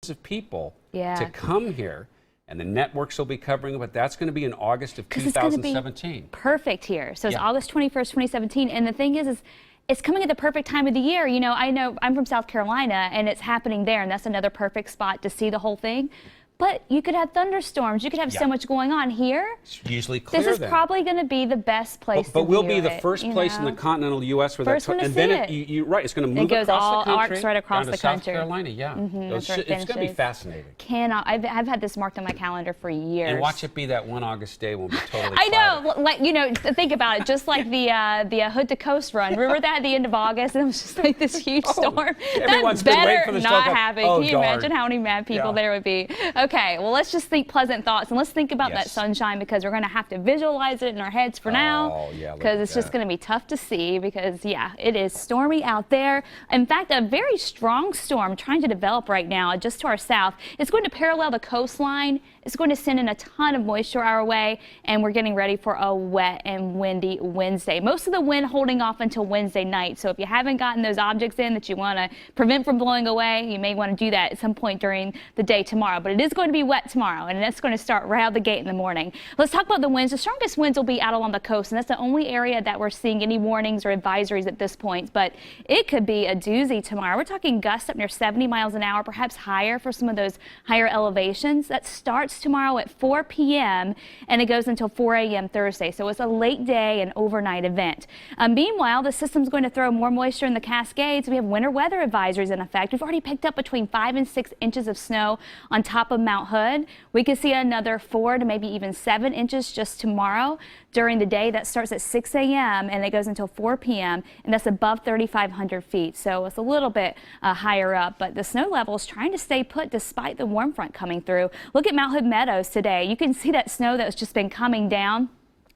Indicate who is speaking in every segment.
Speaker 1: hundreds of people to come here. And the networks will be covering it, but that's going to be in August of 2017.
Speaker 2: Perfect here. So it's August 21st, 2017. And the thing is it's coming at the perfect time of the year. You know I'm from South Carolina, and it's happening there, and that's another perfect spot to see the whole thing. But you could have thunderstorms. You could have so much going on here.
Speaker 1: It's usually clear.
Speaker 2: This is probably going to be the best place.
Speaker 1: But we'll be the first place in the continental U.S. where
Speaker 2: first one to
Speaker 1: and
Speaker 2: see
Speaker 1: then
Speaker 2: it.
Speaker 1: You're right. It's going to move
Speaker 2: across
Speaker 1: the country.
Speaker 2: Arcs right across
Speaker 1: down
Speaker 2: the
Speaker 1: to
Speaker 2: country.
Speaker 1: South Carolina, it's going to be fascinating.
Speaker 2: I've had this marked on my calendar for years.
Speaker 1: And watch it be that one August day when we're totally.
Speaker 2: I know, like think about it, just like the Hood to Coast run. Remember that at the end of August, and it was just like this huge storm.
Speaker 1: Everyone's
Speaker 2: That's
Speaker 1: been waiting for the
Speaker 2: not
Speaker 1: storm.
Speaker 2: happen. Can you imagine how many mad people there would be? Okay, well let's just think pleasant thoughts, and let's think about that sunshine, because we're going to have to visualize it in our heads for now, because it's just going to be tough to see, because it is stormy out there. In fact, a very strong storm trying to develop right now just to our south. It's going to parallel the coastline. It's going to send in a ton of moisture our way, and we're getting ready for a wet and windy Wednesday. Most of the wind holding off until Wednesday night, so if you haven't gotten those objects in that you want to prevent from blowing away, you may want to do that at some point during the day tomorrow. But it is going to be wet tomorrow, and that's going to start right out the gate in the morning. Let's talk about the winds. The strongest winds will be out along the coast, and that's the only area that we're seeing any warnings or advisories at this point. But it could be a doozy tomorrow. We're talking gusts up near 70 miles an hour, perhaps higher for some of those higher elevations. That starts tomorrow at 4 p.m. and it goes until 4 a.m. Thursday. So it's a late day and overnight event. Meanwhile, the system's going to throw more moisture in the Cascades. We have winter weather advisories in effect. We've already picked up between 5 and 6 inches of snow on top of Mount Hood. We could see another 4 to maybe even 7 inches just tomorrow during the day. That starts at 6 a.m. and it goes until 4 p.m. and that's above 3,500 feet. So it's a little bit higher up, but the snow level is trying to stay put despite the warm front coming through. Look at Mount Hood Meadows today. You can see that snow that's just been coming down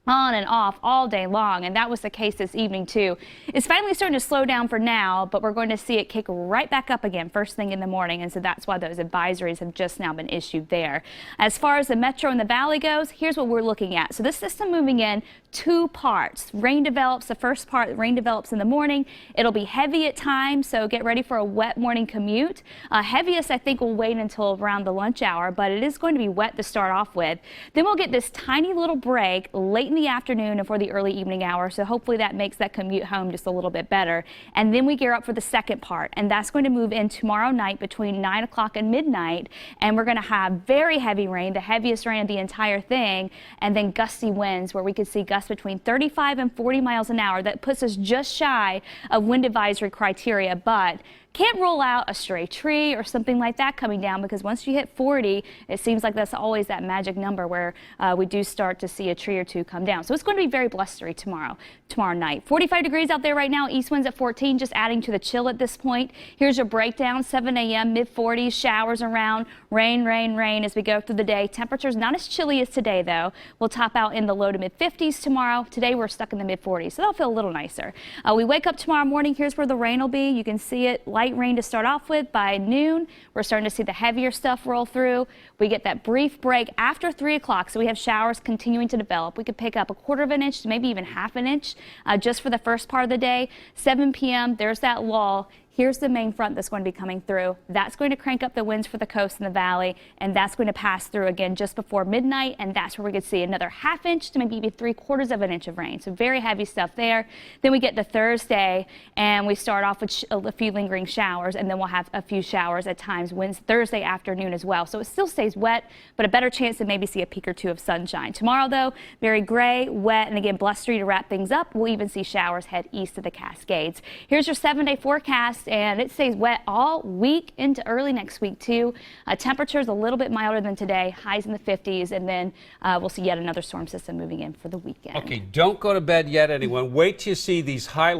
Speaker 2: on and off all day long, and that was the case this evening too. It's finally starting to slow down for now, but we're going to see it kick right back up again first thing in the morning, and so that's why those advisories have just now been issued there. As far as the metro and the valley goes, here's what we're looking at. So this system moving in 2 parts. Rain develops, the first part, rain develops in the morning. It'll be heavy at times, so get ready for a wet morning commute. Heaviest I think will wait until around the lunch hour, but it is going to be wet to start off with. Then we'll get this tiny little break late in the afternoon and for the early evening hours, so hopefully that makes that commute home just a little bit better. And then we gear up for the second part, and that's going to move in tomorrow night between 9 o'clock and midnight, and we're going to have very heavy rain, the heaviest rain of the entire thing, and then gusty winds where we could see gusts between 35 and 40 miles an hour. That puts us just shy of wind advisory criteria, but can't rule out a stray tree or something like that coming down, because once you hit 40, it seems like that's always that magic number where we do start to see a tree or two come down. So it's going to be very blustery tomorrow night. 45 degrees out there right now, east winds at 14, just adding to the chill at this point. Here's your breakdown, 7 a.m., mid-40s, showers around, rain, rain, rain as we go through the day. Temperatures not as chilly as today, though. We'll top out in the low to mid-50s tomorrow. Today we're stuck in the mid-40s, so that'll feel a little nicer. We wake up tomorrow morning, here's where the rain will be. You can see it, light rain to start off with. By noon, we're starting to see the heavier stuff roll through. We get that brief break after 3 o'clock, so we have showers continuing to develop. We could pick up 1/4 of an inch to maybe even 1/2 an inch just for the first part of the day. 7 p.m., there's that lull. Here's the main front that's going to be coming through. That's going to crank up the winds for the coast and the valley, and that's going to pass through again just before midnight, and that's where we could see another 1/2 inch to maybe 3/4 of an inch of rain. So very heavy stuff there. Then we get to Thursday, and we start off with a few lingering showers, and then we'll have a few showers at times Thursday afternoon as well. So it still stays wet, but a better chance to maybe see a peak or two of sunshine. Tomorrow, though, very gray, wet, and again blustery to wrap things up. We'll even see showers head east of the Cascades. Here's your 7-day forecast, and it stays wet all week into early next week too. Temperatures a little bit milder than today, highs in the 50s, and then we'll see yet another storm system moving in for the weekend.
Speaker 1: Okay, don't go to bed yet, anyone. Wait till you see these high